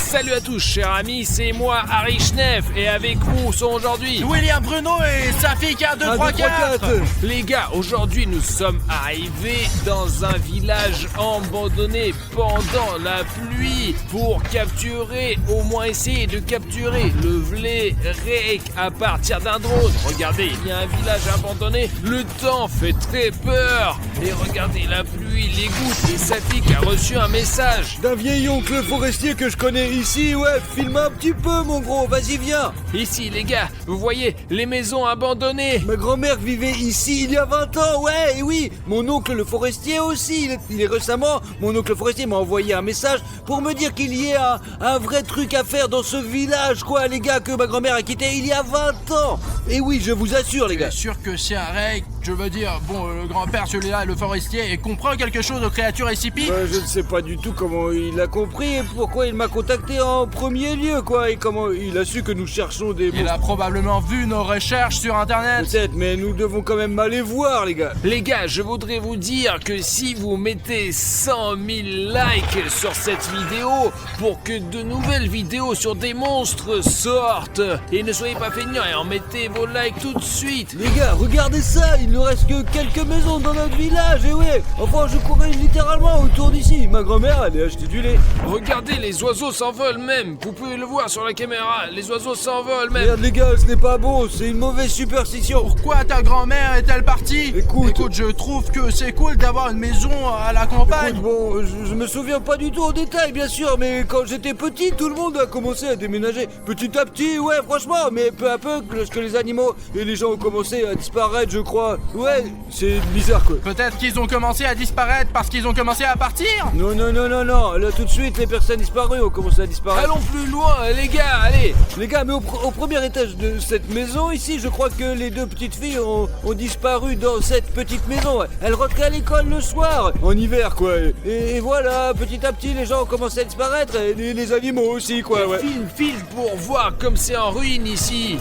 Salut à tous chers amis, c'est moi Harry Schneff et avec vous sont aujourd'hui William Bruno et sa fille K234. Les gars, aujourd'hui nous sommes arrivés dans un village abandonné pendant la pluie pour capturer, au moins essayer de capturer le Vlérek à partir d'un drone. Regardez, il y a un village abandonné, le temps fait très peur. Et regardez la pluie, les gouttes et Safik a reçu un message d'un vieil oncle forestier que je connais ici, ouais, filme un petit peu mon gros, vas-y viens. Ici les gars, vous voyez les maisons abandonnées. Ma grand-mère vivait ici il y a 20 ans, ouais, et oui. Mon oncle le forestier aussi, il est récemment, mon oncle forestier m'a envoyé un message pour me dire qu'il y a un vrai truc à faire dans ce village, quoi, les gars, que ma grand-mère a quitté il y a 20 ans. Et oui, je vous assure les gars. Je suis sûr que c'est un règle, je veux dire, bon, le grand-père, celui-là, le forestier, et comprend quelque chose aux créatures SCP. Je ne sais pas du tout comment il a compris et pourquoi il m'a contacté en premier lieu, quoi, et comment il a su que nous cherchons des... Il a probablement vu nos recherches sur internet. Peut-être, mais nous devons quand même aller voir, les gars. Les gars, je voudrais vous dire que si vous mettez 100 000 likes sur cette vidéo pour que de nouvelles vidéos sur des monstres sortent, et ne soyez pas feignants et en mettez vos likes tout de suite. Les gars, regardez ça, il ne reste que quelques maisons dans notre village, et ouais, enfin je courais littéralement autour d'ici. Ma grand-mère allait acheter du lait. Regardez, les oiseaux s'envolent même, vous pouvez le voir sur la caméra, les oiseaux s'envolent même. Merde les gars, ce n'est pas bon, c'est une mauvaise superstition. Pourquoi ta grand-mère est-elle partie? Écoute, je trouve que c'est cool d'avoir une maison à la campagne. Écoute, bon, je me souviens pas du tout en détail bien sûr, mais quand j'étais petit, tout le monde a commencé à déménager. Petit à petit, ouais franchement, mais peu à peu, lorsque les animaux et les gens ont commencé à disparaître, je crois. Ouais, c'est bizarre quoi. Peut-être qu'ils ont commencé à disparaître parce qu'ils ont commencé à partir. Non, là tout de suite les personnes disparues ont commencé à disparaître. Allons plus loin les gars, allez. Les gars, mais au premier étage de cette maison ici, je crois que les deux petites filles ont disparu dans cette petite maison. Elles rentraient à l'école le soir, en hiver quoi. Et voilà, petit à petit les gens ont commencé à disparaître, et les animaux aussi quoi. Ouais. File pour voir comme c'est en ruine ici.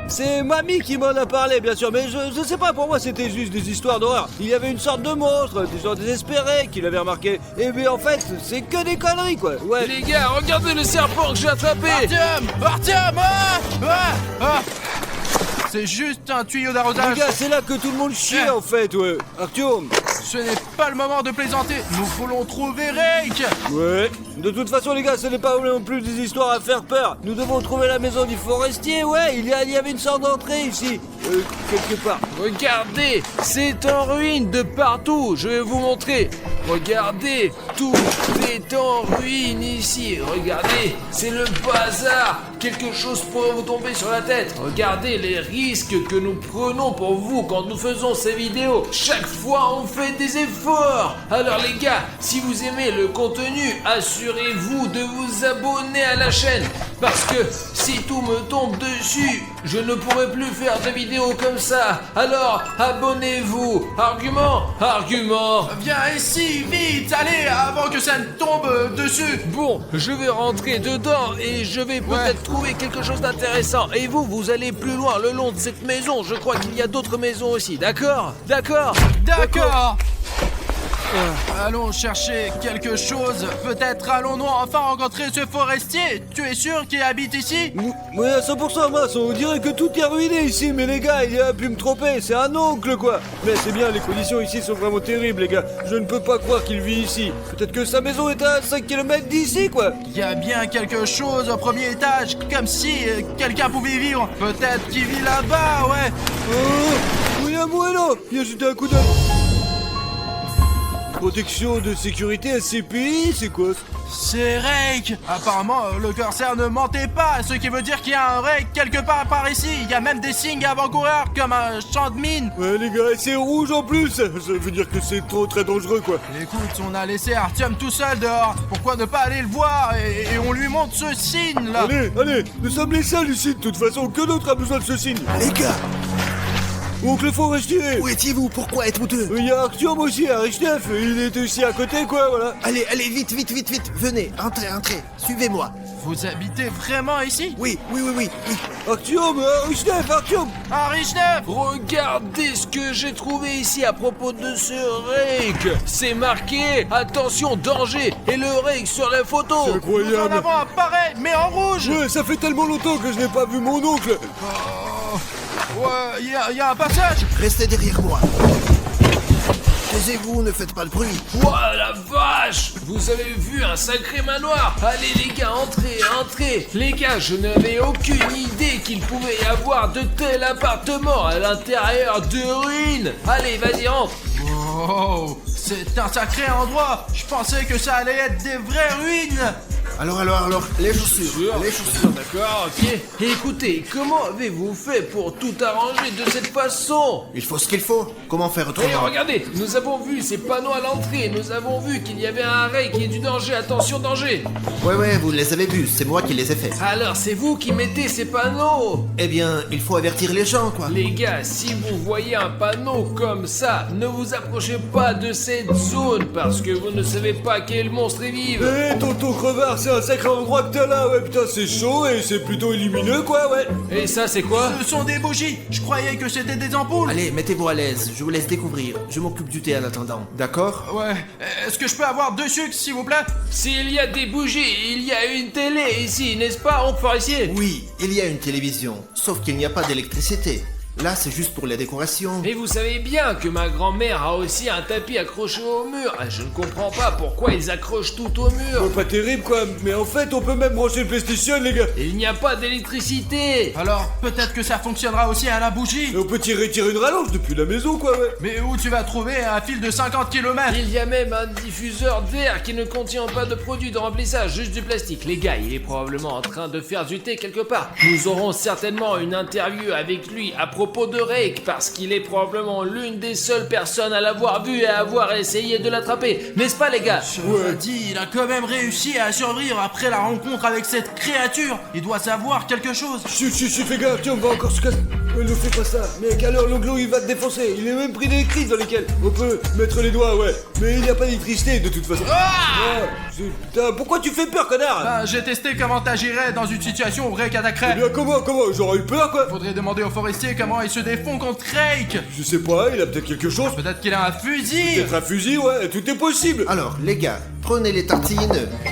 C'est mamie qui m'en a parlé bien sûr, mais je sais pas, pour moi c'était juste des histoires d'horreur. Il y avait une sorte de monstre, des gens désespérés qui l'avaient remarqué. Et mais en fait, c'est que des conneries quoi. Ouais. Les gars, regardez le serpent que j'ai attrapé. Artyom, c'est juste un tuyau d'arrosage. Les gars, c'est là que tout le monde chie en fait, ouais. Artyom, ce n'est pas le moment de plaisanter. Nous voulons trouver Rake. Ouais. De toute façon les gars, ce n'est pas non plus des histoires à faire peur. Nous devons trouver la maison du forestier, ouais. Il y avait une sorte d'entrée ici, quelque part. Regardez, c'est en ruine de partout. Je vais vous montrer. Regardez, tout est en ruine ici. Regardez, c'est le bazar. Quelque chose pourrait vous tomber sur la tête. Regardez les risques que nous prenons pour vous quand nous faisons ces vidéos. Chaque fois, on fait des efforts. Alors les gars, si vous aimez le contenu, assurez-vous de vous abonner à la chaîne. Parce que si tout me tombe dessus, je ne pourrai plus faire de vidéos comme ça. Alors, abonnez-vous. Argument. Viens ici, vite, allez, avant que ça ne tombe dessus. Bon, je vais rentrer dedans et je vais peut-être trouver quelque chose d'intéressant. Et vous allez plus loin le long de cette maison. Je crois qu'il y a d'autres maisons aussi, d'accord. Allons chercher quelque chose. Peut-être allons-nous enfin rencontrer ce forestier. Tu es sûr qu'il habite ici? Ouais, à 100%, Mas, on dirait que tout est ruiné ici, mais les gars, il a pu me tromper, c'est un oncle quoi. Mais c'est bien, les conditions ici sont vraiment terribles les gars. Je ne peux pas croire qu'il vit ici. Peut-être que sa maison est à 5 km d'ici quoi. Il y a bien quelque chose au premier étage, comme si quelqu'un pouvait vivre. Peut-être qu'il vit là-bas, ouais. Oh, William Bueno, viens jeter un coup d'œil. Protection de sécurité SCPI, c'est quoi? C'est Rake. Apparemment, le corsaire ne mentait pas, ce qui veut dire qu'il y a un Rake quelque part par ici. Il y a même des signes avant-coureurs, comme un champ de mine. Ouais les gars, c'est rouge en plus. Ça veut dire que c'est très dangereux quoi. Écoute, on a laissé Artyom tout seul dehors. Pourquoi ne pas aller le voir et on lui montre ce signe là? Allez, nous sommes les seuls ici de toute façon. Que d'autre a besoin de ce signe? Les gars, Oncle Forestier. Où étiez-vous? Pourquoi êtes-vous deux? Il y a Artyom aussi, Arichnev, il est aussi à côté, quoi, voilà. Allez, vite. Venez, entrez. Suivez-moi. Vous habitez vraiment ici? Oui. Artyom, Artyom. Arichnev! Regardez ce que j'ai trouvé ici à propos de ce rake. C'est marqué attention danger et le rake sur la photo. C'est Nous en incroyable. avons un pareil, mais en rouge! Ouais, ça fait tellement longtemps que je n'ai pas vu mon oncle. Ouais, y a un passage! Restez derrière moi. Taisez-vous, ne faites pas de bruit. Ouah la vache! Vous avez vu un sacré manoir? Allez les gars, entrez! Les gars, je n'avais aucune idée qu'il pouvait y avoir de tels appartements à l'intérieur de ruines! Allez, vas-y, entre! Oh, c'est un sacré endroit! Je pensais que ça allait être des vraies ruines! Alors, les chaussures. D'accord, ok. Et écoutez, comment avez-vous fait pour tout arranger de cette façon? Il faut ce qu'il faut. Comment faire Et autrement? regardez, nous avons vu ces panneaux à l'entrée, nous avons vu qu'il y avait un rake et du danger, attention danger! Ouais, vous les avez vus, c'est moi qui les ai faits. Alors c'est vous qui mettez ces panneaux! Eh bien, il faut avertir les gens, quoi. Les gars, si vous voyez un panneau comme ça, ne vous approchez pas de cette zone parce que vous ne savez pas quel monstre y vive. Eh, tonton Crevard, c'est un sacré endroit que t'as là, ouais, putain, c'est chaud et c'est plutôt lumineux, quoi, ouais. Et ça, c'est quoi? Ce sont des bougies! Je croyais que c'était des ampoules! Allez, mettez-vous à l'aise, je vous laisse découvrir. Je m'occupe du thé en attendant. D'accord? Ouais, est-ce que je peux avoir 2 sucres, s'il vous plaît? S'il y a des bougies, il y a une télé ici, n'est-ce pas, oncle Forestier? Oui, il y a une télévision, sauf qu'il n'y a pas d'électricité. Là, c'est juste pour les décorations. Et vous savez bien que ma grand-mère a aussi un tapis accroché au mur. Ah, je ne comprends pas pourquoi ils accrochent tout au mur. Bon, pas terrible, quoi, mais en fait, on peut même brancher le PlayStation, les gars. Et il n'y a pas d'électricité. Alors, peut-être que ça fonctionnera aussi à la bougie! Et on peut tirer une rallonge depuis la maison, quoi, ouais. Mais où tu vas trouver un fil de 50 km? Il y a même un diffuseur d'air qui ne contient pas de produit de remplissage, juste du plastique. Les gars, il est probablement en train de faire du thé quelque part. Nous aurons certainement une interview avec lui à propos de Rake, parce qu'il est probablement l'une des seules personnes à l'avoir vu et à avoir essayé de l'attraper. N'est-ce pas, les gars? Je dis, il a quand même réussi à survivre après la rencontre avec cette créature. Il doit savoir quelque chose. Chut, fais gaffe, tiens, on va encore se casser. Ne fais pas ça, mec, alors l'onglo il va te défoncer. Il est même pris d'électrice dans lesquelles on peut mettre les doigts, ouais. Mais il n'y a pas d'électricité de toute façon. Putain, pourquoi tu fais peur, connard? Ben, j'ai testé comment t'agirais dans une situation où Rake Eh attaquerait. bien, comment? J'aurais eu peur, quoi. Faudrait demander au forestier comment il se défend contre Rake. Je sais pas, il a peut-être quelque chose. Peut-être qu'il a un fusil. Peut-être un fusil, ouais, tout est possible. Alors, les gars, prenez les tartines,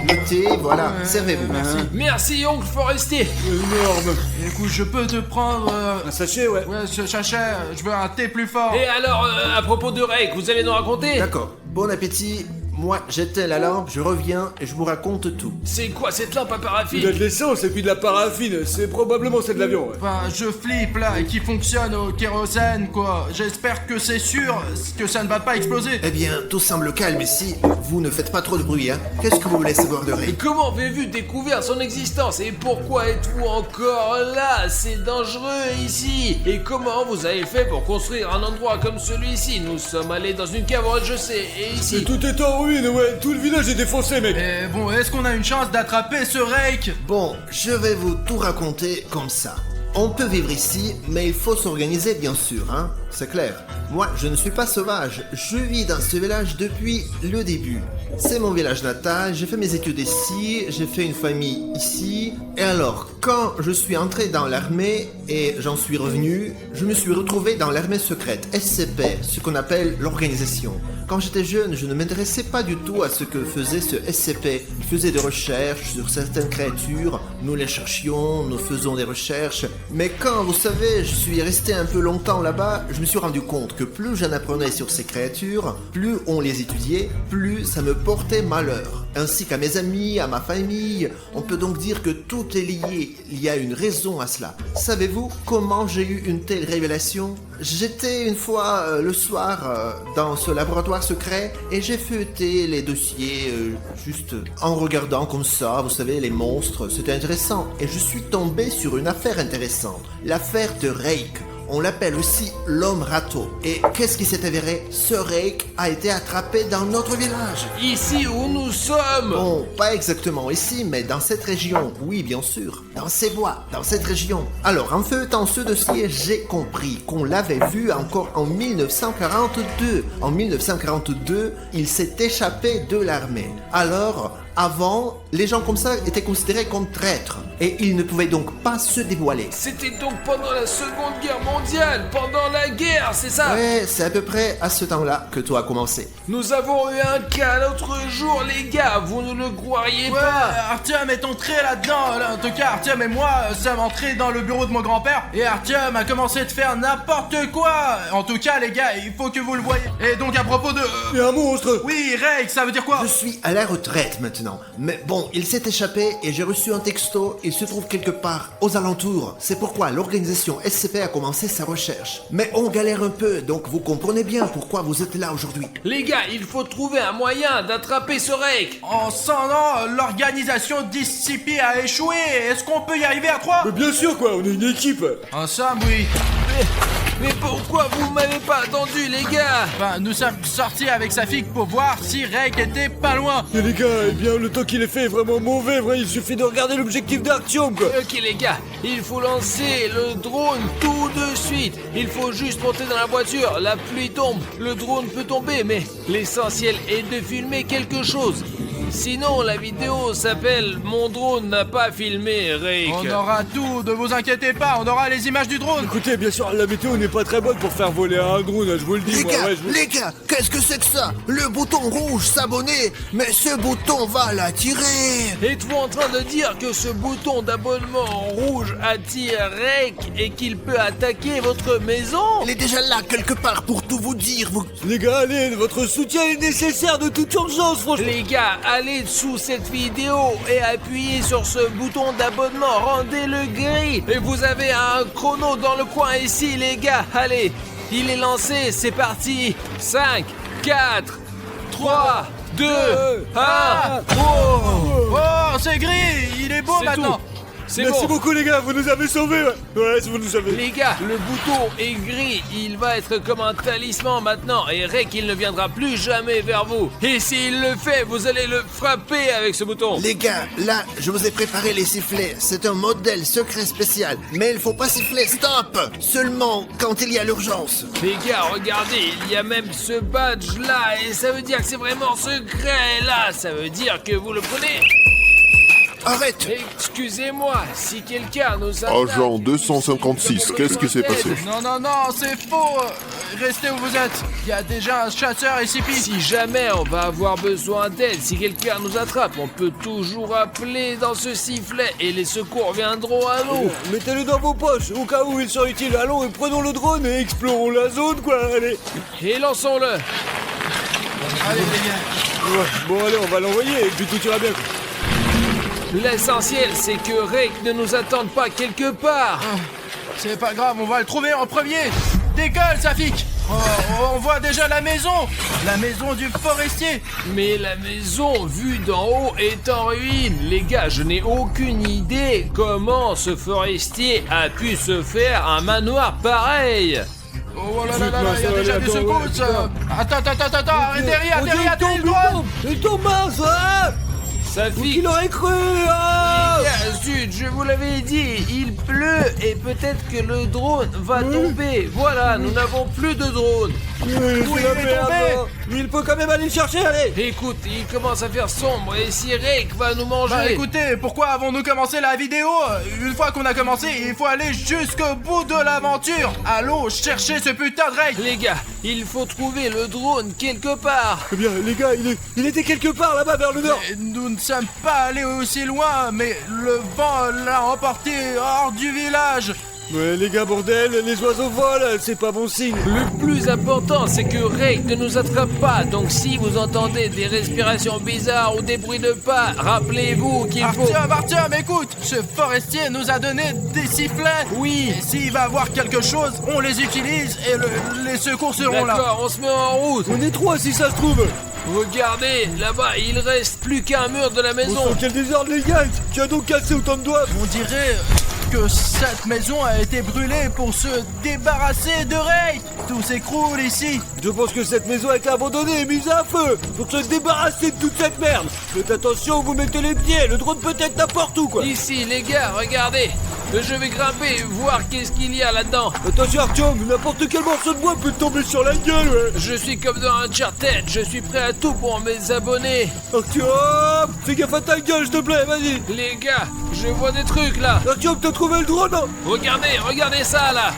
le thé, voilà, servez-vous. Merci, oncle Forestier. Énorme. Écoute, je peux te prendre... Un sachet, ouais. Ouais, ce sachet, je veux un thé plus fort. Et alors, à propos de Rake, vous allez nous raconter? D'accord, bon appétit. Moi, j'éteins la lampe, je reviens et je vous raconte tout. C'est quoi cette lampe à Il a paraffine? de l'essence et puis de la paraffine. C'est probablement celle de l'avion, ouais. Enfin, je flippe là, et qui fonctionne au kérosène, quoi. J'espère que c'est sûr que ça ne va pas exploser. Eh bien, tout semble calme ici. Vous ne faites pas trop de bruit, hein. Qu'est-ce que vous voulez savoir de Et Rake? comment avez-vous découvert son existence? Et pourquoi êtes-vous encore là? C'est dangereux ici. Et comment vous avez fait pour construire un endroit comme celui-ci? Nous sommes allés dans une cave au rez-de-chaussée. Et Et ici... tout est en ruine, ouais. Tout le village est défoncé, mec. Et bon, est-ce qu'on a une chance d'attraper ce Rake? Bon, je vais vous tout raconter comme ça. On peut vivre ici, mais il faut s'organiser bien sûr, hein. C'est clair. Moi, je ne suis pas sauvage. Je vis dans ce village depuis le début. C'est mon village natal, j'ai fait mes études ici, j'ai fait une famille ici. Et alors, quand je suis entré dans l'armée et j'en suis revenu, je me suis retrouvé dans l'armée secrète, SCP, ce qu'on appelle l'organisation. Quand j'étais jeune, je ne m'intéressais pas du tout à ce que faisait ce SCP. Il faisait des recherches sur certaines créatures, nous les cherchions, nous faisons des recherches. Mais quand, vous savez, je suis resté un peu longtemps là-bas, je me suis rendu compte que plus j'en apprenais sur ces créatures, plus on les étudiait, plus ça me portait malheur. Ainsi qu'à mes amis, à ma famille, on peut donc dire que tout est lié, il y a une raison à cela. Savez-vous comment j'ai eu une telle révélation? J'étais une fois le soir dans ce laboratoire secret et j'ai feuilleté les dossiers juste en regardant comme ça, vous savez, les monstres, c'était intéressant. Et je suis tombé sur une affaire intéressante, l'affaire de Rake. On l'appelle aussi l'homme râteau. Et qu'est-ce qui s'est avéré? Ce Rake a été attrapé dans notre village. Ici où nous sommes. Bon, pas exactement ici, mais dans cette région. Oui, bien sûr. Dans ces bois, dans cette région. Alors, en feuilletant ce dossier, j'ai compris qu'on l'avait vu encore en 1942. En 1942, il s'est échappé de l'armée. Alors, avant, les gens comme ça étaient considérés comme traîtres. Et ils ne pouvaient donc pas se dévoiler. C'était donc pendant la Seconde Guerre mondiale, pendant la guerre, c'est ça? Ouais, c'est à peu près à ce temps-là que tout a commencé. Nous avons eu un cas l'autre jour, les gars, vous ne le croiriez Ouais, pas. Artyom est entré là-dedans. En tout cas, Artyom et moi sommes entrés dans le bureau de mon grand-père et Artyom a commencé de faire n'importe quoi. En tout cas, les gars, il faut que vous le voyez. Et donc, à propos de... Il y a un monstre. Oui, Rake, ça veut dire quoi? Je suis à la retraite maintenant. Mais bon, il s'est échappé et j'ai reçu un texto. Il se trouve quelque part aux alentours. C'est pourquoi l'organisation SCP a commencé sa recherche. Mais on galère un peu, donc vous comprenez bien pourquoi vous êtes là aujourd'hui. Les gars, il faut trouver un moyen d'attraper ce Rake. En 100 ans, l'organisation d'SCP a échoué. Est-ce qu'on peut y arriver à 3? Mais bien sûr quoi, on est une équipe. En somme, oui. Mais pourquoi vous m'avez pas attendu, les gars? Enfin, nous sommes sortis avec sa fille pour voir si Rake était pas loin. Et les gars, eh bien le temps qu'il est fait est vraiment mauvais, vrai. Il suffit de regarder l'objectif d'Artyom quoi. Ok les gars, il faut lancer le drone tout de suite. Il faut juste monter dans la voiture, la pluie tombe, le drone peut tomber, mais l'essentiel est de filmer quelque chose. Sinon la vidéo s'appelle « Mon drone n'a pas filmé Rake ». On aura tout, ne vous inquiétez pas, on aura les images du drone. Écoutez, bien sûr, la météo n'est pas très bonne pour faire voler un drone, je vous le dis. Les moi, gars, ouais, je vous- les gars, qu'est-ce que c'est que ça? Le bouton rouge, s'abonner. Mais ce bouton va l'attirer. Êtes-vous en train de dire que ce bouton d'abonnement rouge attire Rake et qu'il peut attaquer votre maison? Il est déjà là quelque part pour tout vous dire. Vous... Les gars, allez, votre soutien est nécessaire de toute urgence, franchement. Les gars, allez dessous cette vidéo et appuyez sur ce bouton d'abonnement, rendez-le gris. Et vous avez un chrono dans le coin ici, les gars. Allez, il est lancé, c'est parti. 5, 4, 3, 2, 1. Oh, c'est gris, il est beau C'est maintenant. tout. C'est Merci bon. beaucoup les gars, vous nous avez sauvés. Ouais, vous nous avez. Les gars, le bouton est gris, il va être comme un talisman maintenant et Rake il ne viendra plus jamais vers vous. Et s'il le fait, vous allez le frapper avec ce bouton. Les gars, là, je vous ai préparé les sifflets. C'est un modèle secret spécial. Mais il faut pas siffler, stop. Seulement quand il y a l'urgence. Les gars, regardez, il y a même ce badge là et ça veut dire que c'est vraiment secret là. Ça veut dire que vous le prenez. Arrête. Excusez-moi, si quelqu'un nous attaque... Agent 256, qu'est-ce qui s'est passé? Non, c'est faux. Restez où vous êtes. Il y a déjà un chasseur SCP. Si jamais on va avoir besoin d'aide, si quelqu'un nous attrape, on peut toujours appeler dans ce sifflet et les secours viendront à nous. Mettez-le dans vos poches, au cas où il sera utile. Allons et prenons le drone et explorons la zone, quoi, allez. Et lançons-le. Allez les gars. Ouais, bon, allez, on va l'envoyer et puis tout ira bien. L'essentiel, c'est que Rake ne nous attende pas quelque part. C'est pas grave, on va le trouver en premier. Décolle, Safik. On voit déjà la maison du forestier. Mais la maison, vue d'en haut, est en ruine. Les gars, je n'ai aucune idée comment ce forestier a pu se faire un manoir pareil. Oh là là là, il y a Zut, déjà attends, des secousses. ouais, Attends, arrêtez, atterris, le drone. Il tombe mince, ah. Safik, Qui l'aurait cru, ah. zut, je vous l'avais dit, il pleut et peut-être que le drone va tomber. Voilà, nous n'avons plus de drone. Oui, Oui, c'est la il est merde, tombé. hein. Mais il peut quand même aller le chercher, allez. Écoute, il commence à faire sombre et si Rake va nous manger... Bah écoutez, pourquoi avons-nous commencé la vidéo? Une fois qu'on a commencé, il faut aller jusqu'au bout de l'aventure. Allons chercher ce putain de Rake. Les gars, il faut trouver le drone quelque part. Eh bien, les gars, il était quelque part là-bas vers le nord. Et nous ne sommes pas allés aussi loin, mais le vent l'a emporté hors du village. Ouais, les gars, bordel, les oiseaux volent, c'est pas bon signe. Le plus important, c'est que Rake ne nous attrape pas. Donc si vous entendez des respirations bizarres ou des bruits de pas, rappelez-vous qu'il faut... Artyom, écoute, ce forestier nous a donné des sifflets. Oui. Et s'il va voir quelque chose, on les utilise et les secours seront là. D'accord, on se met en route. On est trois si ça se trouve. Regardez, là-bas, il reste plus qu'un mur de la On maison. sent quel désordre, les gars. Tu as donc cassé autant de doigts. On dirait que cette maison a été brûlée pour se débarrasser de Rake. Tout s'écroule ici. Je pense que cette maison a été abandonnée et mise à feu pour se débarrasser de toute cette merde. Faites attention où vous mettez les pieds, le drone peut être n'importe où quoi. Ici, les gars, regardez. Je vais grimper, voir qu'est-ce qu'il y a là-dedans. Attention Artyom, n'importe quel morceau de bois peut te tomber sur la gueule, ouais. Je suis comme dans Uncharted, je suis prêt à tout pour mes abonnés. Artyom, fais gaffe à ta gueule, s'il te plaît, vas-y. Les gars, je vois des trucs là. Artyom, t'as trouvé le drone, hein? Regardez ça là.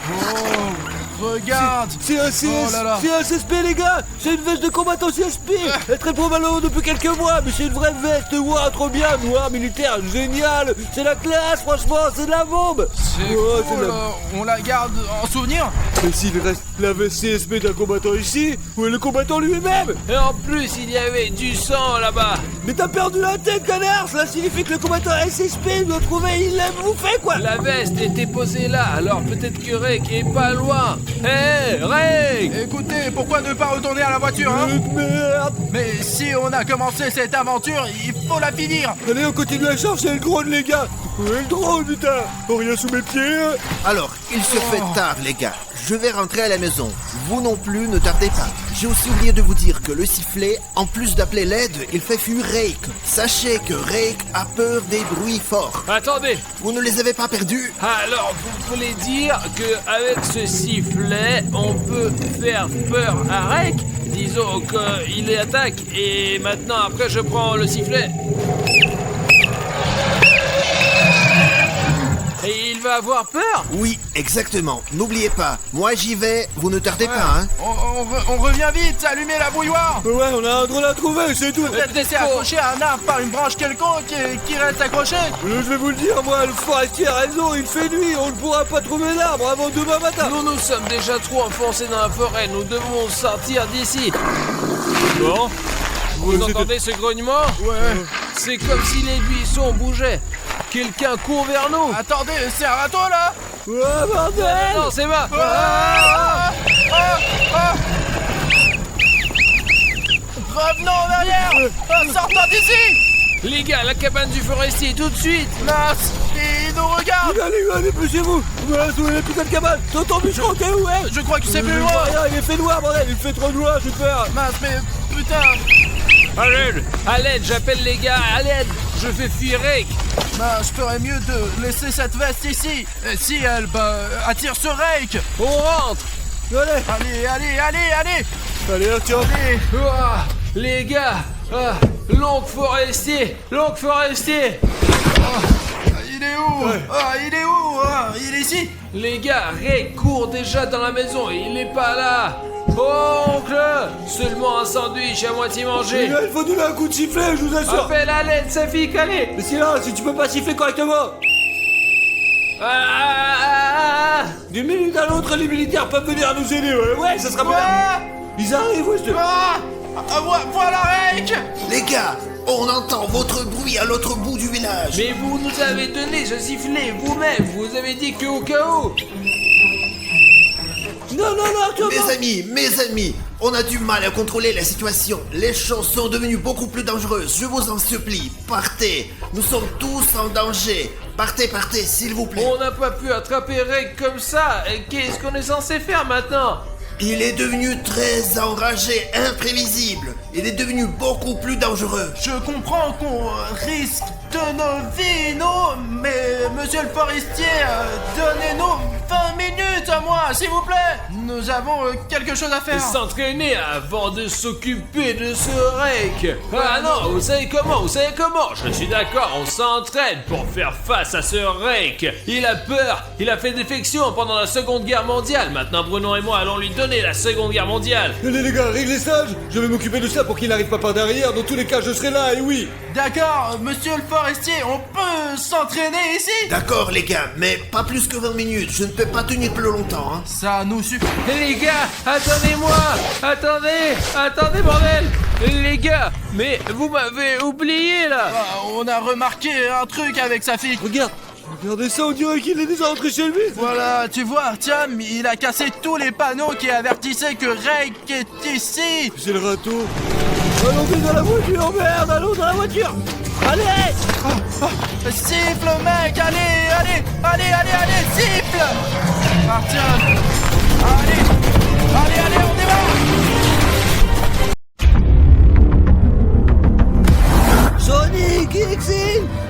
Regarde. C'est un Oh là là. C'est un CSP les gars. C'est une veste de combattant CSP. Elle est très probablement depuis quelques mois, mais c'est une vraie veste. Ouah, trop bien, noir, militaire, génial. C'est la classe, franchement, c'est de la bombe. C'est Ouais, cool, c'est de la- on la garde en souvenir. Mais s'il reste la veste CSP d'un combattant ici, où est le combattant lui-même? Et en plus, il y avait du sang là-bas. Mais t'as perdu la tête, connard. Cela signifie que le combattant SSP doit trouver, il l'a bouffé quoi. La veste était posée là, alors peut-être que Rake est pas loin. Hé, Rake! Écoutez, pourquoi ne pas retourner à la voiture, hein? Merde. Mais si on a commencé cette aventure, il faut la finir. Allez, on continue à chercher le drone, les gars. Où est le drone, putain? Oh, rien sous mes pieds, hein. Alors, il se fait tard, les gars. Je vais rentrer à la maison. Vous non plus, ne tardez pas. J'ai aussi oublié de vous dire que le sifflet, en plus d'appeler l'aide, il fait fuir Rake. Sachez que Rake a peur des bruits forts. Attendez, Vous ne les avez pas perdus? alors vous voulez dire qu'avec ce sifflet, on peut faire peur à Rake? Disons qu'il est attaque et maintenant après je prends le sifflet. Et il va avoir peur? Oui, exactement. N'oubliez pas, moi j'y vais, vous ne tardez pas, hein. On revient vite, allumez la bouilloire. Ouais, on a un drone à trouver, c'est tout. Vous êtes laissé accrocher à un arbre par une branche quelconque qui reste accrochée. Je vais vous le dire, moi, le forestier a raison, il fait nuit, on ne pourra pas trouver l'arbre avant demain matin. Nous sommes déjà trop enfoncés dans la forêt, nous devons sortir d'ici. Bon, vous entendez ce grognement? Ouais. C'est comme si les buissons bougeaient. Quelqu'un court vers nous. Attendez, c'est un râteau là. Ouais, bordel. Non, c'est moi. Ah, ah, ah. Revenons en arrière. Sortons d'ici. Les gars, la cabane du forestier, tout de suite. Mince, il nous regarde. Allez, poussez-vous. Ouais, où est la putain de cabane? T'entends, bûcheron, t'es où, ouais? Je crois que c'est plus Je loin. vois rien, il fait noir, bordel, il fait trop noir, j'ai peur. Mince, mais putain. À l'aide, j'appelle les gars, à l'aide. Je fais fuir Rake. Ben, je ferais mieux de laisser cette veste ici. Et si elle, attire ce Rake. On rentre. Allez. Allez, Artyom. Allez. Ouah, les gars, l'oncle forestier. Il est où? Il est ici. Les gars, Rake court déjà dans la maison, il est pas là. Oncle, seulement un sandwich à moitié mangé. Il faut donner un coup de sifflet, je vous assure. Appelle à l'aide, Safi, allez. Mais silence, si tu peux pas siffler correctement. D'une minute à l'autre, les militaires peuvent venir nous aider, ouais, ça sera bien. Ils arrivent, ouais, Voilà Rake. Les gars, on entend votre bruit à l'autre bout du village. Mais vous nous avez donné ce sifflet vous-même, vous avez dit que au cas où. Non, Artyom. Mes amis, on a du mal à contrôler la situation. Les choses sont devenues beaucoup plus dangereuses. Je vous en supplie, partez. Nous sommes tous en danger. Partez, s'il vous plaît. On n'a pas pu attraper Rake comme ça, et qu'est-ce qu'on est censé faire maintenant? Il est devenu très enragé, imprévisible. Il est devenu beaucoup plus dangereux. Je comprends qu'on risque de nos vies, non? Mais monsieur le forestier, donnez-nous 20 minutes à moi, s'il vous plaît. Nous avons quelque chose à faire. S'entraîner avant de s'occuper de ce Rake. Ah non, vous savez comment? Je suis d'accord, on s'entraîne pour faire face à ce Rake. Il a peur, il a fait défection pendant la Seconde Guerre mondiale. Maintenant Bruno et moi allons lui donner la Seconde Guerre mondiale. Allez les gars, réglez ça, je vais m'occuper de ça pour qu'il n'arrive pas par derrière. Dans tous les cas, je serai là, et oui. D'accord, monsieur le forestier, on peut s'entraîner ici? D'accord les gars, mais pas plus que 20 minutes. Je ne peux pas tenir plus longtemps, hein. Ça nous suffit. Les gars, attendez-moi. Attendez bordel. Les gars, mais vous m'avez oublié là. On a remarqué un truc avec sa fille. Regardez ça, on dirait qu'il est déjà rentré chez lui. Voilà, tu vois, Artyom, il a cassé tous les panneaux qui avertissaient que Rake est ici. C'est le râteau. Allons vite dans la voiture, merde, allons dans la voiture. Allez. Siffle, mec, allez, siffle. Artyom. Allez, on démarre. Sonic X!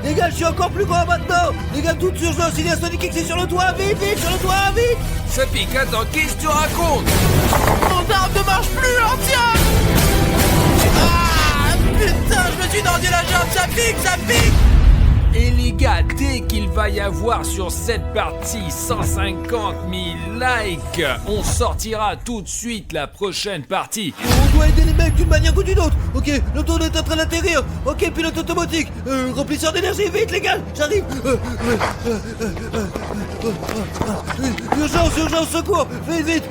Les gars, je suis encore plus grand maintenant. Les gars, toute urgence, il y a Sonic X sur le toit, vite, sur le toit, vite. Sapik, attends, qu'est-ce que tu racontes? Mon arme ne marche plus, Artyom. Ah, putain, je me suis tordu la jambe, ça pique. Et les gars, dès qu'il va y avoir sur cette partie 150 000 likes, on sortira tout de suite la prochaine partie. On doit aider les mecs d'une manière ou d'une autre. Ok, l'auto est en train d'atterrir. Ok, pilote automatique. Remplisseur d'énergie, vite les gars, j'arrive. Urgence, secours. Vite.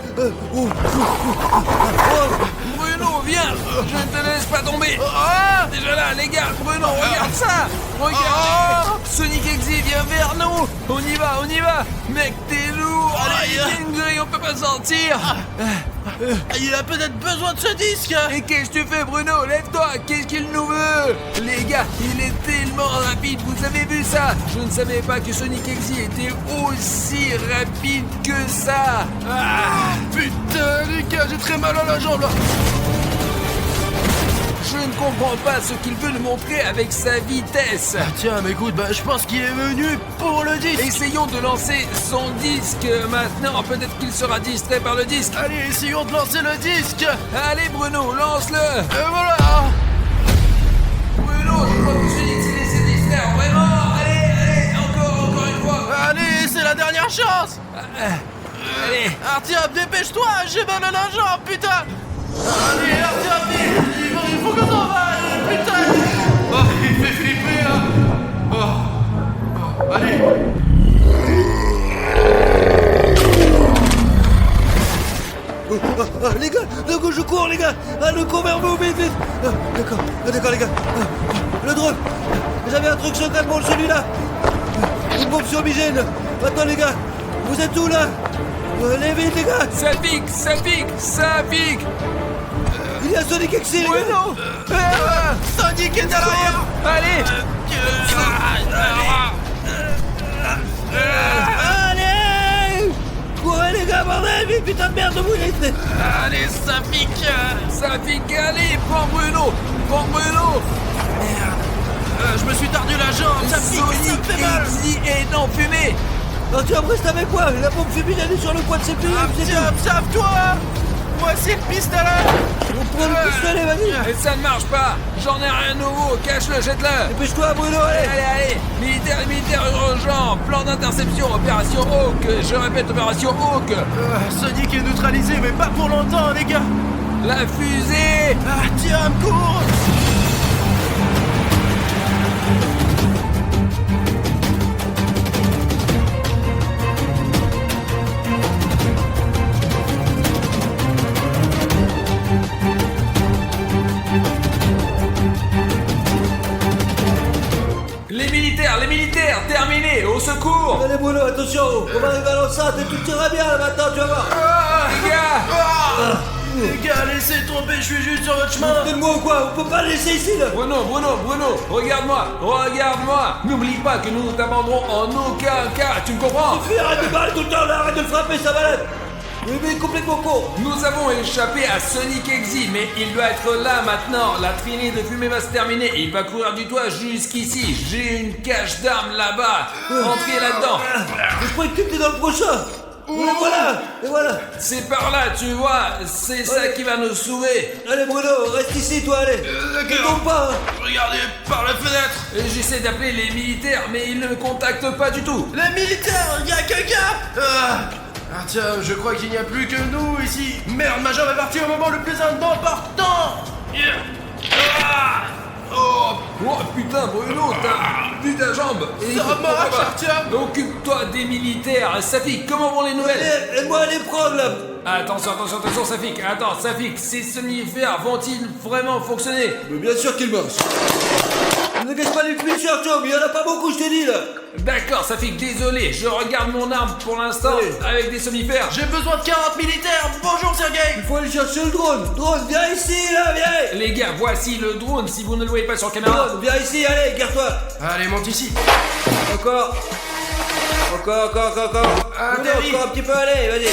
Bruno, viens, je ne te laisse pas tomber. Déjà là, les gars, Bruno, regarde ça. Regarde. Sonic X vient vers nous. On y va. Mec, t'es lourd. Allez, dingue, on peut pas sortir. Il a peut-être besoin de ce disque. Et qu'est-ce que tu fais, Bruno? Lève-toi, qu'est-ce qu'il nous veut? Les gars, il est tellement rapide, vous avez vu ça? Je ne savais pas que Sonic X était aussi rapide que ça. Putain, les gars, j'ai très mal à la jambe là. Je ne comprends pas ce qu'il veut nous montrer avec sa vitesse. Tiens, mais écoute, je pense qu'il est venu pour le disque. Essayons de lancer son disque maintenant. Peut-être qu'il sera distrait par le disque. Allez, essayons de lancer le disque. Allez, Bruno, lance-le. Et voilà. Bruno, je crois que Sonic s'est laissé distraire. Vraiment. Allez, encore une fois. Allez, c'est la dernière chance. Allez. Artyom, dépêche-toi, j'ai mal à la jambe, putain. Allez, Artyom, il faut qu'on s'en va, putain. Il fait flipper, là. Allez. Les gars, d'un coup je cours les gars. Le cours vers vous, vite. D'accord les gars. Le drone. J'avais un truc secret pour celui-là. Une bombe sur Migène. Attends les gars, vous êtes où là? Allez vite les gars. Ça pique. Il y a Sonic X les gars. Bruno. Sonic est derrière. Allez. Allez. Courez les gars, bordel, vite, putain de merde, vous les... Allez, ça pique. Allez, prends Bruno. Je me suis tordu la jambe, ça pique, ça me fait mal. Sonic est en fumée. Artyom, reste avec moi. La bombe fumigène est sur le coin de ses pieds. Artyom, sauve-toi. Voici le pistolet. On prend le pistolet, vas-y. Et ça ne marche pas. J'en ai rien de nouveau. Cache-le, jette-le. Dépêche-toi, Bruno, allez. Allez. Militaire urgent. Plan d'interception. Opération Hawk. Je répète, opération Hawk. Sonic est neutralisé, mais pas pour longtemps, les gars. La fusée. Artyom, cours. Les militaires, terminé. Au secours. Allez, Bruno, attention. On va arriver à l'enceinte et tout ira bien là maintenant, tu vas voir. Les gars. Les gars, laissez tomber, je suis juste sur votre chemin. Foutez-moi ou quoi? On peut pas le laisser ici là. Bruno, regarde-moi. N'oublie pas que nous ne t'abandonnerons en aucun cas, tu me comprends? Arrête de parler tout le temps là, arrête de le frapper, ça malade. Mais complètement con. Nous avons échappé à Sonic X, mais il doit être là maintenant. La traînée de fumée va se terminer et il va courir du toit jusqu'ici. J'ai une cache d'armes là-bas. Entrez là-dedans. Je croyais que tu étais dans le prochain. Et voilà. C'est par là, tu vois. C'est ça qui va nous sauver. Allez Bruno, reste ici toi, allez. Ne tombe pas. Regardez par la fenêtre. Et j'essaie d'appeler les militaires, mais ils ne me contactent pas du tout. Les militaires, il y a quelqu'un. Artyom, je crois qu'il n'y a plus que nous ici. Merde, ma jambe est partie au moment le plus important. Oh putain, Bruno, t'as plus ta jambe. Et Ça marche, Artyom. Occupe-toi des militaires. Safik, comment vont les nouvelles? Aide-moi à les prendre là. Attention, Safik. Attends, Safik, ces somnifères vont-ils vraiment fonctionner? Mais bien sûr qu'ils marchent. Les dégage pas les fléchés, Artyom, il y en a pas beaucoup, je t'ai dit, là. D'accord, Safik, désolé, je regarde mon arme pour l'instant Allez. avec des somnifères. J'ai besoin de 40 militaires. Bonjour, Sergei. Il faut aller chercher le drone. Drone, viens ici, là, viens. Les gars, voici le drone si vous ne le voyez pas sur caméra. Drone, viens ici, allez, garde-toi. Allez, monte ici. Encore. Atterris. Encore un petit peu, allez, vas-y.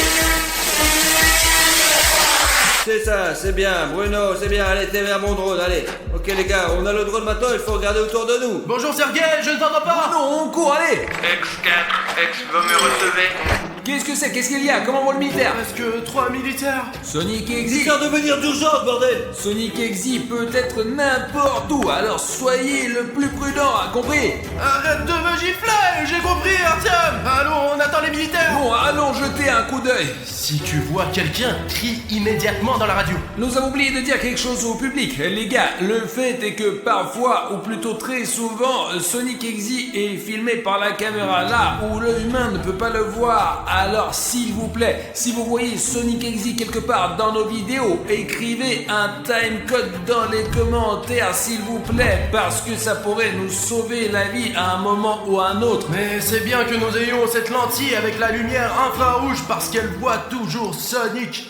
C'est ça, c'est bien, Bruno, c'est bien, allez, t'es vers mon drone, allez. Ok les gars, on a le drone maintenant, il faut regarder autour de nous. Bonjour, Sergei, je ne t'entends pas. Non, on court, allez. X4, X, vous me recevez? Qu'est-ce que c'est? Qu'est-ce qu'il y a? Comment va le militaire? Presque 3 militaires. Sonic Exi. Dis-leur de venir d'urgence, bordel. Sonic Exi peut être n'importe où, alors soyez le plus prudent, hein, compris? Arrête de me gifler, j'ai compris, Artyom. Allons, on attend les militaires. Bon, allons jeter un coup d'œil. Si tu vois quelqu'un, crie immédiatement dans la radio. Nous avons oublié de dire quelque chose au public. Les gars, le fait est que parfois, ou plutôt très souvent, Sonic Exi est filmé par la caméra là où l'œil humain ne peut pas le voir. Alors s'il vous plaît, si vous voyez Sonic Exi quelque part dans nos vidéos, écrivez un timecode dans les commentaires s'il vous plaît, parce que ça pourrait nous sauver la vie à un moment ou à un autre. Mais c'est bien que nous ayons cette lentille avec la lumière infrarouge parce qu'elle voit toujours Sonic.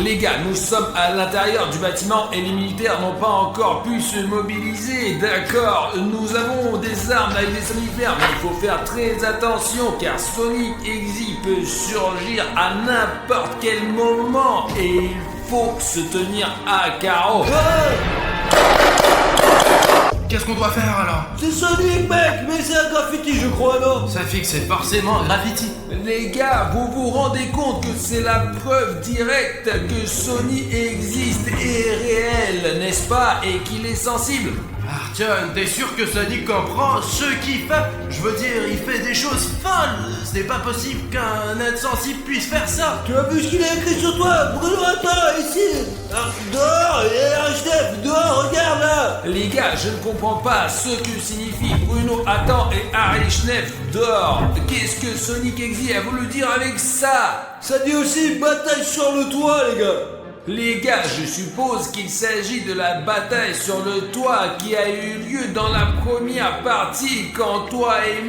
Les gars, nous sommes à l'intérieur du bâtiment et les militaires n'ont pas encore pu se mobiliser, d'accord? Nous avons des armes avec des somnifères, mais il faut faire très attention car Sonic Exi peut surgir à n'importe quel moment et il faut se tenir à carreau. Qu'est-ce qu'on doit faire alors? C'est Sonic, mec, mais c'est un graffiti, je crois, non? Ça fait que c'est forcément graffiti. Les gars, vous vous rendez compte que c'est la preuve directe que Sonic existe et est réel, n'est-ce pas? Et qu'il est sensible. Artyom, t'es sûr que Sonic comprend ce qu'il fait? Je veux dire, il fait des choses folles. Ce n'est pas possible qu'un être sensible puisse faire ça. Tu as vu ce qu'il a écrit sur toi? Bruno, attends, ici. Dehors, et Architecte, dehors, regarde là. Les gars, je ne comprends pas ce que signifie Bruno attend et Harry Schneff dehors. Qu'est-ce que Sonic Exi a voulu dire avec ça? Ça dit aussi bataille sur le toit, les gars. Les gars, je suppose qu'il s'agit de la bataille sur le toit qui a eu lieu dans la première partie quand toi et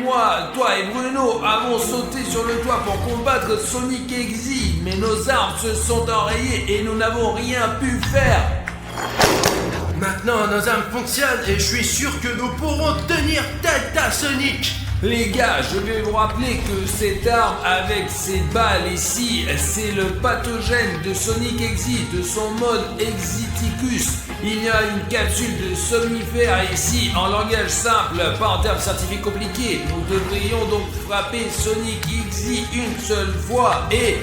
Bruno avons sauté sur le toit pour combattre Sonic Exi. Mais nos armes se sont enrayées et nous n'avons rien pu faire. Maintenant, nos armes fonctionnent et je suis sûr que nous pourrons tenir tête à Sonic. Les gars, je vais vous rappeler que cette arme avec ces balles ici, c'est le pathogène de Sonic Exi, de son mode Exiticus. Il y a une capsule de somnifère ici, en langage simple, pas en termes scientifiques compliqués. Nous devrions donc frapper Sonic Exi une seule fois et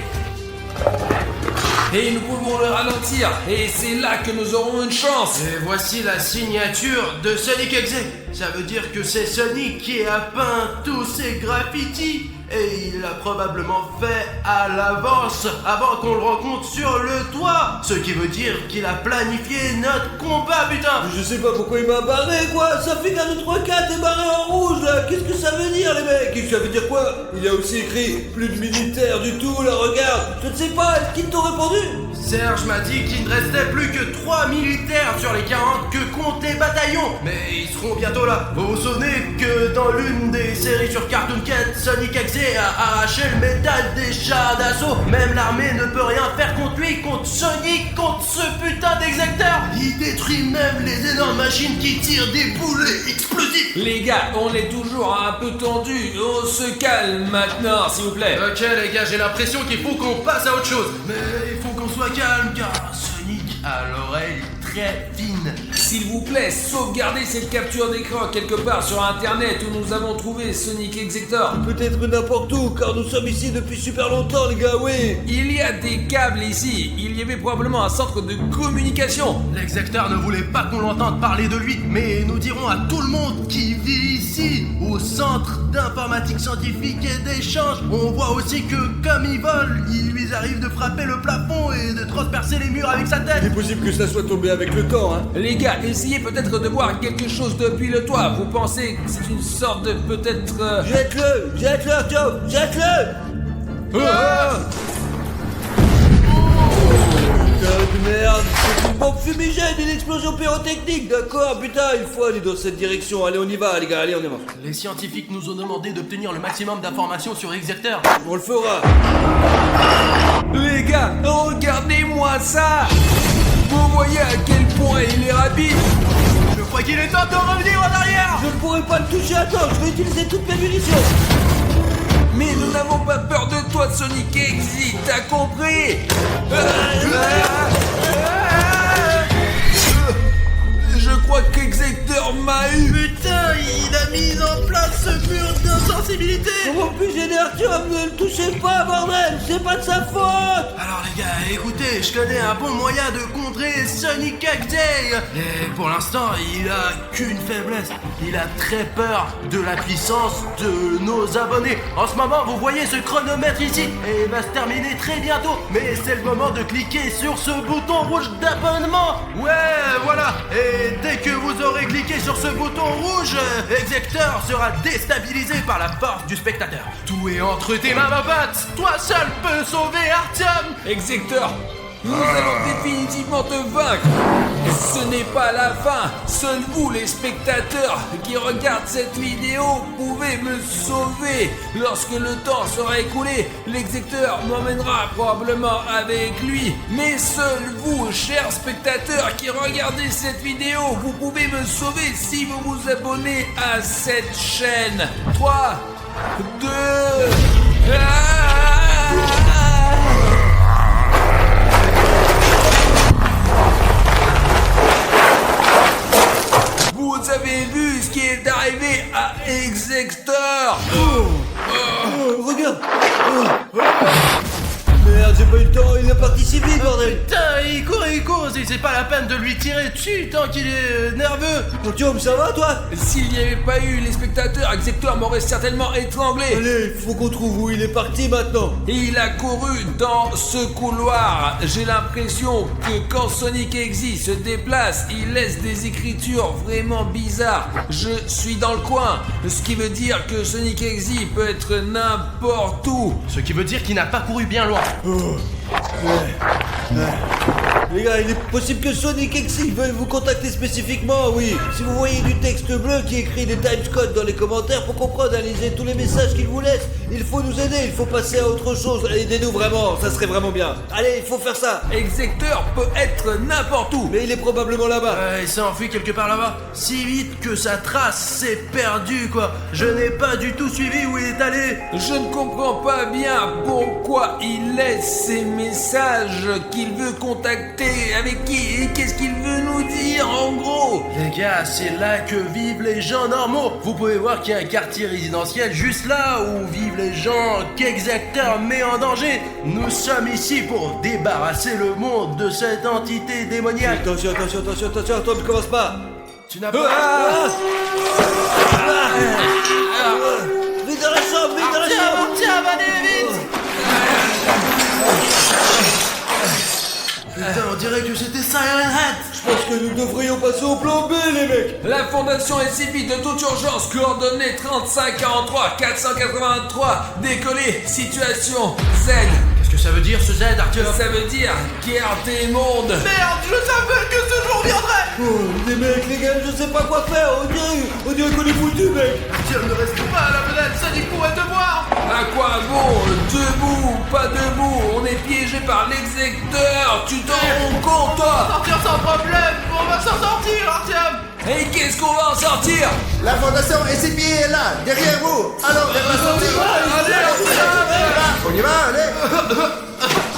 nous pouvons le ralentir. Et c'est là que nous aurons une chance. Et voici la signature de Sonic Exi. Ça veut dire que c'est Sonic qui a peint tous ces graffitis. Et il l'a probablement fait à l'avance, avant qu'on le rencontre sur le toit. Ce qui veut dire qu'il a planifié notre combat, putain. Je sais pas pourquoi il m'a barré, quoi. Ça fait qu'un 2, 3, 4 est barré en rouge, là. Qu'est-ce que ça veut dire, les mecs? Ça veut dire quoi? Il a aussi écrit plus de militaires du tout, là, regarde. Je ne sais pas, est-ce qu'ils t'ont répondu? Serge m'a dit qu'il ne restait plus que 3 militaires sur les 40 que comptent les bataillons. Mais ils seront bientôt là. Vous vous souvenez que dans l'une des séries sur Cartoon Cat, Sonic Exi a arraché le métal des chars d'assaut. Même l'armée ne peut rien faire contre lui, contre Sonic, contre ce putain d'exacteur. Il détruit même les énormes machines qui tirent des boulets explosifs. Les gars, on est toujours un peu tendu. On se calme maintenant, s'il vous plaît. Ok les gars, j'ai l'impression qu'il faut qu'on passe à autre chose. Mais il faut qu'on soit calme car Sonic a l'oreille très fine. S'il vous plaît, sauvegardez cette capture d'écran quelque part sur internet où nous avons trouvé Sonic Exector. Peut-être n'importe où, car nous sommes ici depuis super longtemps, les gars, oui. Il y a des câbles ici. Il y avait probablement un centre de communication. L'exacteur ne voulait pas qu'on l'entende parler de lui, mais nous dirons à tout le monde qui vit ici, au centre d'informatique scientifique et d'échange. On voit aussi que comme il vole, il lui arrive de frapper le plafond et de transpercer les murs avec sa tête. C'est possible que ça soit tombé avec le temps, hein. Les gars, essayez peut-être de voir quelque chose depuis le toit. Vous pensez que c'est une sorte de peut-être... Jette-le, Artyom, jette-le. Ah merde, c'est une bombe fumigène, une explosion pyrotechnique, d'accord, putain, il faut aller dans cette direction, allez on y va les gars, allez on y va. Les scientifiques nous ont demandé d'obtenir le maximum d'informations sur Exector. On le fera. Les gars, regardez-moi ça. Vous voyez à quel point il est rapide. Je crois qu'il est temps de revenir en arrière. Je ne pourrai pas le toucher, attends, je vais utiliser toutes mes munitions. Mais nous n'avons pas peur de toi, Sonic Exit, t'as compris? Je crois qu'Exector m'a eu. Putain, il a mis en place ce mur d'insensibilité. Comment puis-je aider Artyom? Ne le touchez pas, bordel, c'est pas de sa faute. Alors les gars, écoutez, je connais un bon moyen de contrer Sonic Exit. Et pour l'instant, il a qu'une faiblesse. Il a très peur de la puissance de nos abonnés. En ce moment, vous voyez ce chronomètre ici et il va se terminer très bientôt. Mais c'est le moment de cliquer sur ce bouton rouge d'abonnement. Ouais, voilà. Et dès que vous aurez cliqué sur ce bouton rouge, Exector sera déstabilisé par la force du spectateur. Tout est entre tes mains, ma pote. Toi seul peux sauver Artyom. Exector, nous allons définitivement te vaincre. Ce n'est pas la fin. Seuls vous, les spectateurs qui regardent cette vidéo, pouvez me sauver. Lorsque le temps sera écoulé, l'Exector m'emmènera probablement avec lui. Mais seuls vous, chers spectateurs qui regardez cette vidéo, vous pouvez me sauver si vous vous abonnez à cette chaîne. 3, 2... Vous avez vu ce qui est arrivé à Exector? Regarde. Merde, j'ai pas eu le temps, il est parti si vite, bordel. Putain, il court, c'est pas la peine de lui tirer dessus tant qu'il est nerveux. Artyom, ça va toi? S'il n'y avait pas eu les spectateurs, Exector m'aurait certainement étranglé. Allez, faut qu'on trouve où il est parti maintenant. Et il a couru dans ce couloir. J'ai l'impression que quand Sonic Exit se déplace, il laisse des écritures vraiment bizarres. Je suis dans le coin, ce qui veut dire que Sonic Exit peut être n'importe où. Ce qui veut dire qu'il n'a pas couru bien loin. Les gars, il est possible que Sonic Exit veuille vous contacter spécifiquement, oui. Si vous voyez du texte bleu qui écrit des timescodes dans les commentaires pour comprendre, analyser tous les messages qu'il vous laisse, il faut nous aider, il faut passer à autre chose. Aidez-nous vraiment, ça serait vraiment bien. Allez, il faut faire ça. Exector peut être n'importe où. Mais il est probablement là-bas. Il s'est enfui quelque part là-bas. Si vite que sa trace s'est perdue, quoi. Je n'ai pas du tout suivi où il est allé. Je ne comprends pas bien pourquoi il laisse ces messages qu'il veut contacter. Avec qui? Et qu'est-ce qu'il veut nous dire en gros? Les gars, c'est là que vivent les gens normaux. Vous pouvez voir qu'il y a un quartier résidentiel juste là où vivent les gens qu'Exector met en danger. Nous sommes ici pour débarrasser le monde de cette entité démoniaque. Attention, Tom, commence pas. Tu n'as pas... Vite dans la chambre, vite dans la chambre. Tiens, allez, vite. Putain, on dirait que c'était Siren Head. Je pense que nous devrions passer au plan B, les mecs. La Fondation SCP de toute urgence, coordonnées 3543 483, décollé, situation Z. Qu'est-ce que ça veut dire ce Z, Artyom? Ça veut dire QRT Monde. Merde, je savais que ce jour viendrait. Oh, les mecs, les gars, je sais pas quoi faire. On dirait qu'on est foutus, mec. Artyom, ne reste pas à la fenêtre, Sonic pourrait te voir. À quoi bon? Debout, pas debout, on est piégé par l'Exector, tu t'en rends compte toi? Sortir sans problème, on va s'en sortir, Artyom. Et qu'est-ce qu'on va en sortir? La fondation SCP est là, derrière vous. Alors, vers la sortie. On y va, allez.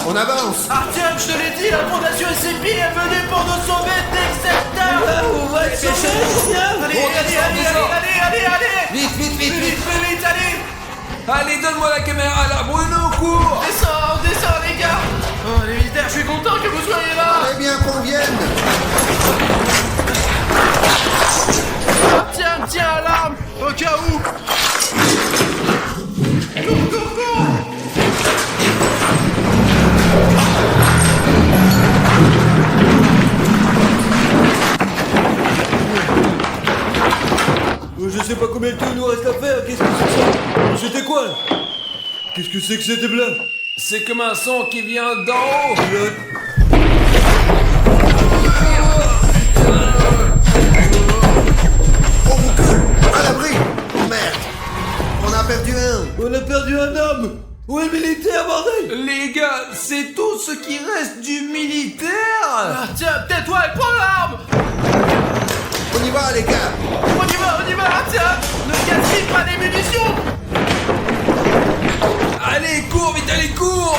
On avance. Artyom, je te l'ai dit, la fondation SCP est venue pour nous sauver d'Exector. On va être sauvés, Allez. Vite, allez. Allez, donne-moi la caméra là, Bruno, cours! Descends, les gars. Oh, les militaires, je suis content que vous soyez là. Eh bien qu'on vienne. Tiens, alarme, au cas où. Cours. Je sais pas combien de temps il nous reste à faire. Qu'est-ce que c'est que ça? C'était quoi là? Qu'est-ce que c'est que cette bleu? C'est comme un son qui vient d'en haut! quelqu'un. On a perdu un homme. Où est le militaire, bordel? Les gars, c'est tout ce qui reste du militaire. Ah, tiens, tais-toi et prends l'arme. On y va, les gars. On y va, tiens. Ne gaspille pas les munitions. Allez, cours, vite, allez, cours.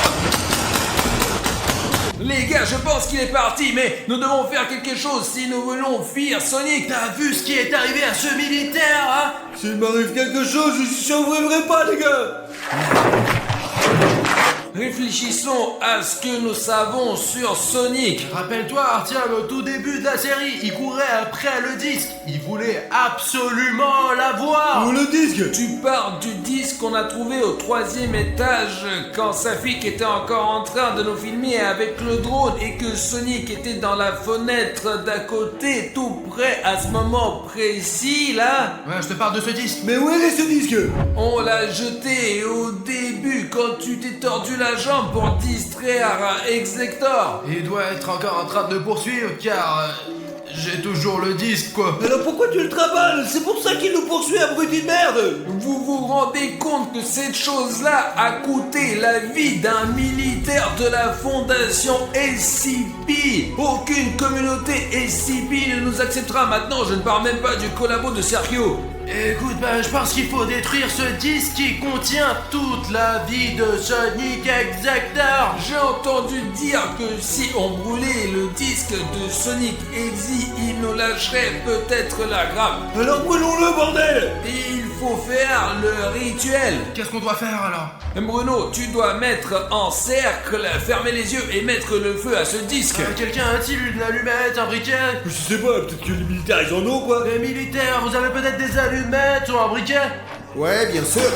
Les gars, je pense qu'il est parti, mais nous devons faire quelque chose si nous voulons fuir Sonic. T'as vu ce qui est arrivé à ce militaire, hein? S'il m'arrive quelque chose, je ne survivrai pas, les gars. Réfléchissons à ce que nous savons sur Sonic. Rappelle-toi, Artyom, au tout début de la série, il courait après le disque. Il voulait absolument l'avoir. Où le disque? Tu parles du disque qu'on a trouvé au 3e étage quand Safik était encore en train de nous filmer avec le drone et que Sonic était dans la fenêtre d'à côté, tout près à ce moment précis là. Ouais, je te parle de ce disque. Mais où est ce disque? On l'a jeté au début quand tu t'es tordu la jambe pour distraire Exector. Il doit être encore en train de me poursuivre car j'ai toujours le disque, quoi. Alors pourquoi tu le travailles? C'est pour ça qu'il nous poursuit, abruti de merde. Vous vous rendez compte que cette chose-là a coûté la vie d'un militaire de la fondation SCP? Aucune communauté SCP ne nous acceptera maintenant, je ne parle même pas du collabo de Sergio. Écoute, je pense qu'il faut détruire ce disque qui contient toute la vie de Sonic Exector. J'ai entendu dire que si on brûlait le disque de Sonic Exe, il nous lâcherait peut-être la grappe. Alors brûlons-le, bordel. Il faut faire le rituel. Qu'est-ce qu'on doit faire alors? Bruno, tu dois mettre en cercle, fermer les yeux et mettre le feu à ce disque. Quelqu'un a-t-il une allumette, un briquet? Je sais pas, peut-être que les militaires ils en ont, quoi. Les militaires, vous avez peut-être des allumettes ou un briquet? Ouais, bien sûr.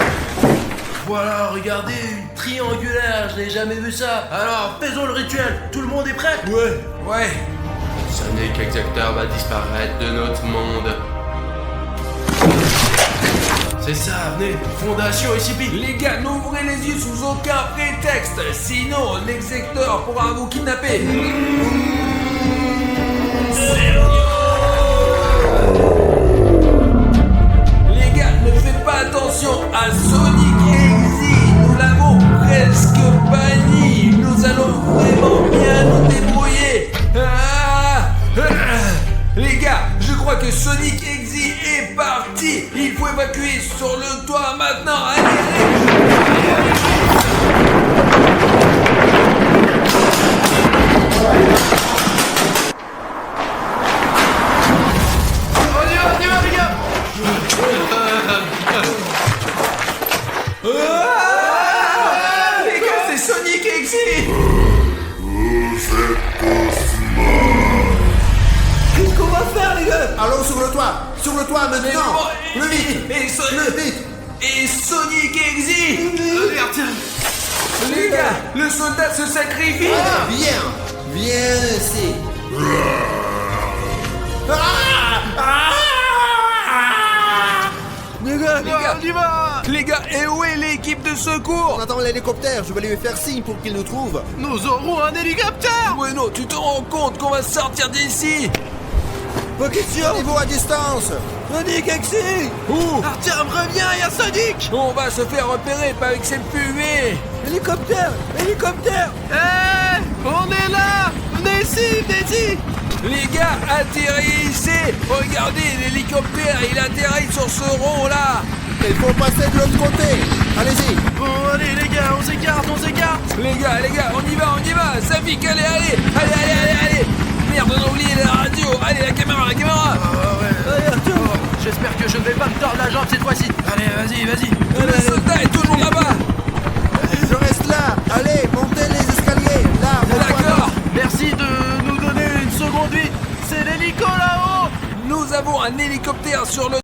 Voilà, regardez, une triangulaire, je n'ai jamais vu ça. Alors, faisons le rituel. Tout le monde est prêt? Ouais. Sonic Exector va disparaître de notre monde. C'est ça, venez, Fondation SCP. Les gars, n'ouvrez les yeux sous aucun prétexte, sinon l'execteur pourra vous kidnapper. Les gars, ne faites pas attention à Sonic Exe, nous l'avons presque banni, nous allons vraiment bien nous débrouiller. Les gars, je crois que Sonic Exe est parti. Il faut évacuer sur le toit maintenant. Allez. On y va, les gars. Les gars, c'est Sonic Exe. Qu'est-ce qu'on va faire, les gars? Allons sur le toit maintenant. Le vite. Le vite. Et Sonic Exe. Les gars, le soldat se sacrifie. Viens ici. Les gars, et où est l'équipe de On secours? attend l'hélicoptère, je vais lui faire signe pour qu'il nous trouve. Nous aurons un hélicoptère. Bruno, tu te rends compte qu'on va sortir d'ici? Pas question. Niveau à distance. Sonic Exe. Où? Artyom, reviens, il y a Sonic. On va se faire repérer, pas avec cette fumée. Hélicoptère. On est là. Venez ici. Les gars, atterrissez. Regardez, l'hélicoptère, il atterrit sur ce rond là. Il faut passer de l'autre côté. Allez-y. Bon, allez, les gars, on s'écarte. Les gars, on y va. Safik, allez. Merde, on a oublié la radio. Allez, la caméra. Allez, Arthur. J'espère que je ne vais pas me tordre la jambe cette fois-ci. Allez, vas-y. Le soldat est toujours là-bas. Je reste là. Allez, montez les escaliers. Là, D'accord. Merci de nous donner une seconde vie. C'est l'hélico là-haut. Nous avons un hélicoptère sur le